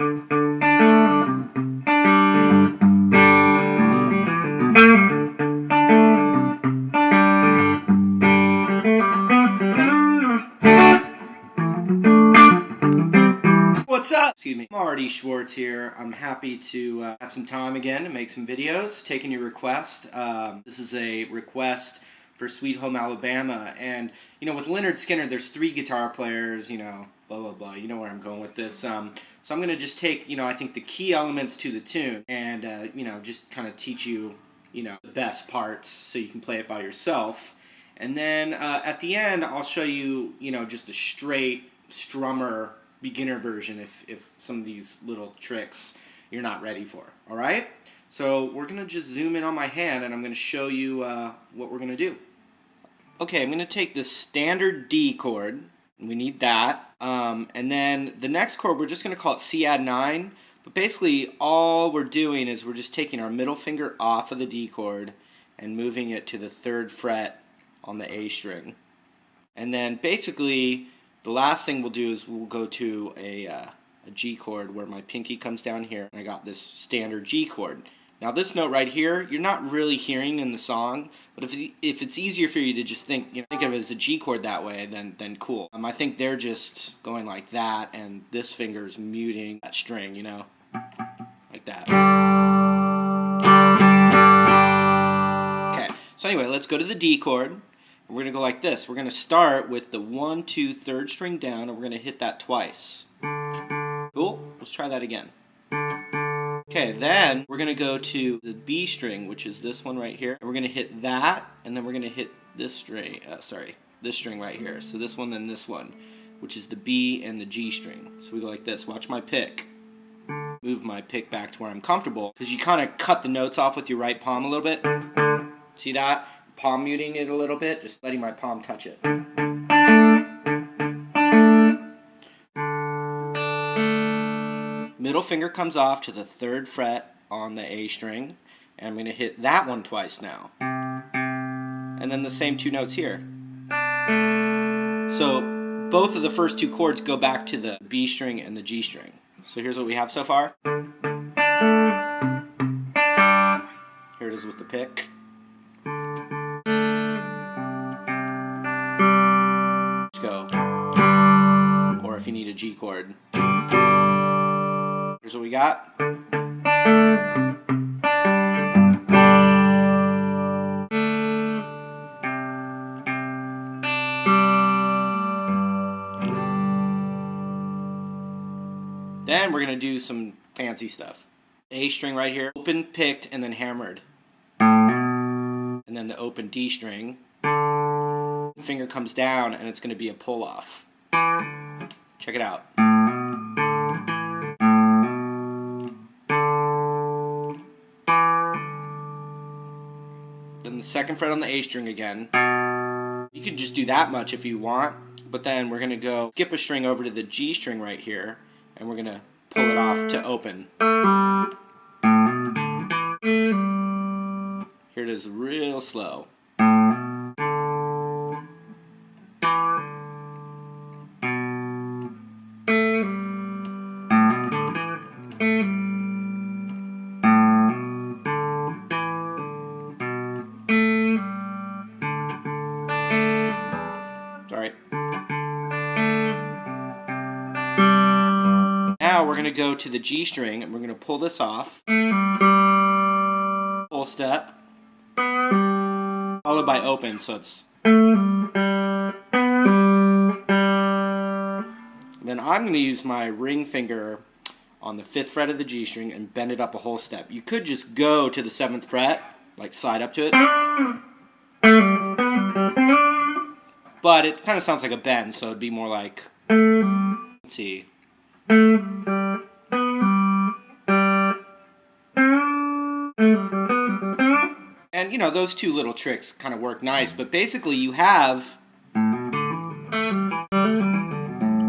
What's up? Excuse me. Marty Schwartz here. I'm happy to have some time again to make some videos, taking your request. This is a request for Sweet Home Alabama, and with Lynyrd Skynyrd there's 3 guitar players, blah blah blah, you know where I'm going with this. So I'm going to just take, I think the key elements to the tune and, just kind of teach you, the best parts so you can play it by yourself. And then at the end I'll show you, just a straight strummer beginner version if some of these little tricks you're not ready for. Alright? So we're going to just zoom in on my hand and I'm going to show you what we're going to do. Okay, I'm going to take the standard D chord. We need that. And then the next chord we're just going to call it C add 9. But basically all we're doing is we're just taking our middle finger off of the D chord and moving it to the 3rd fret on the A string. And then basically the last thing we'll do is we'll go to a G chord where my pinky comes down here and I got this standard G chord. Now this note right here, you're not really hearing in the song, but if it's easier for you to just think of it as a G chord that way, then cool. I think they're just going like that, and this finger's muting that string, like that. Okay, so anyway, let's go to the D chord. We're going to go like this. We're going to start with the 1, 2, 3rd string down, and we're going to hit that twice. Cool? Let's try that again. Okay, then we're going to go to the B string, which is this one right here. And we're going to hit that, and then we're going to hit this string, this string right here. So this one, then this one, which is the B and the G string. So we go like this. Watch my pick. Move my pick back to where I'm comfortable, because you kind of cut the notes off with your right palm a little bit. See that? Palm muting it a little bit, just letting my palm touch it. Middle finger comes off to the 3rd fret on the A string, and I'm going to hit that one twice now. And then the same 2 notes here. So both of the first 2 chords go back to the B string and the G string. So here's what we have so far. Here it is with the pick. Go. Or if you need a G chord. Here's what we got. Then we're going to do some fancy stuff. A string right here, open, picked, and then hammered. And then the open D string. Finger comes down and it's going to be a pull off. Check it out. Then the 2nd fret on the A string again. You can just do that much if you want, but then we're going to go skip a string over to the G string right here and we're going to pull it off to open. Here it is real slow. Alright. Now we're going to go to the G string and we're going to pull this off. Full step. Followed by open, so it's. Then I'm going to use my ring finger on the 5th fret of the G string and bend it up a whole step. You could just go to the 7th fret, like slide up to it. But it kind of sounds like a bend, so it'd be more like, let's see. And those 2 little tricks kind of work nice, but basically you have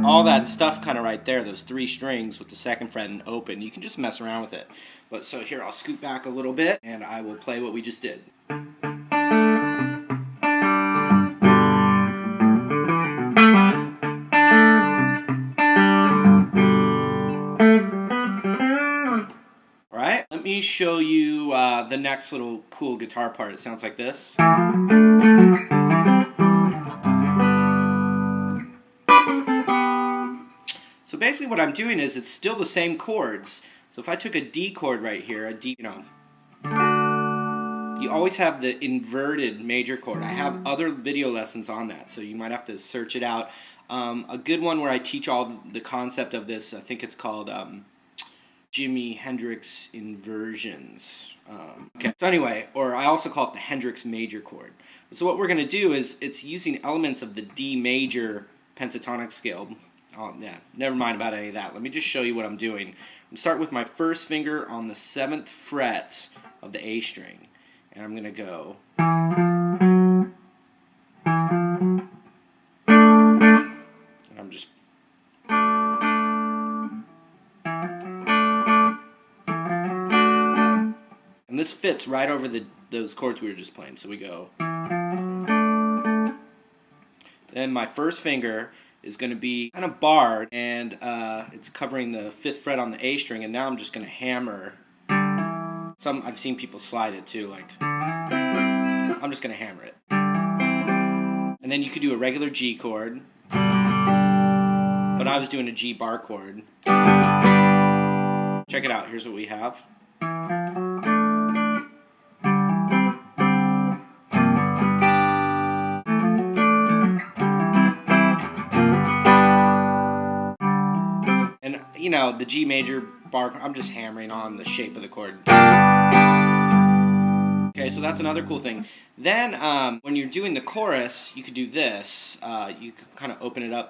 all that stuff kind of right there, those 3 strings with the 2nd fret and open. You can just mess around with it. But so here, I'll scoot back a little bit and I will play what we just did. me show you the next little cool guitar part. It sounds like this. So basically what I'm doing is it's still the same chords. So if I took a D chord right here, a D, you always have the inverted major chord. I have other video lessons on that, so you might have to search it out. A good one where I teach all the concept of this, I think it's called Jimi Hendrix inversions. Okay. So anyway, or I also call it the Hendrix major chord. So what we're going to do is it's using elements of the D major pentatonic scale. Oh yeah, never mind about any of that. Let me just show you what I'm doing. I'm going to start with my first finger on the 7th fret of the A string. And I'm going to go. And I'm just. And this fits right over those chords we were just playing. So we go. Then my first finger is going to be kind of barred, and it's covering the 5th fret on the A string, and now I'm just going to hammer. I've seen people slide it too, like, I'm just going to hammer it. And then you could do a regular G chord, but I was doing a G bar chord. Check it out, here's what we have. And, you know, the G major bar, I'm just hammering on the shape of the chord. Okay, so that's another cool thing. Then, when you're doing the chorus, you could do this. You could kind of open it up.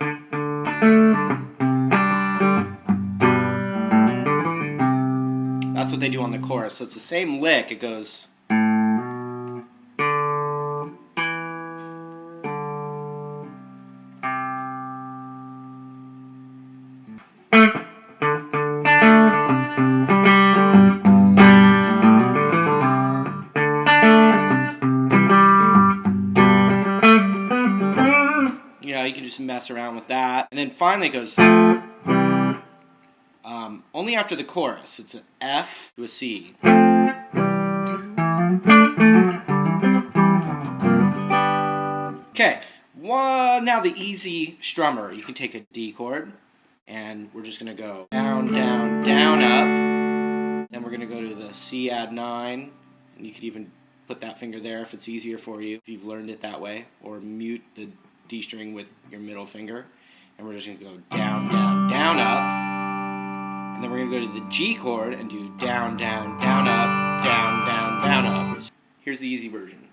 That's what they do on the chorus. So it's the same lick. It goes. You can just mess around with that. And then finally it goes only after the chorus. It's an F to a C. Okay, now the easy strummer. You can take a D chord, and we're just going to go down, down, down, up. Then we're going to go to the C add 9, and you could even put that finger there if it's easier for you, if you've learned it that way, or mute the D string with your middle finger, and we're just going to go down, down, down, up, and then we're going to go to the G chord and do down, down, down, up, down, down, down, up. Here's the easy version.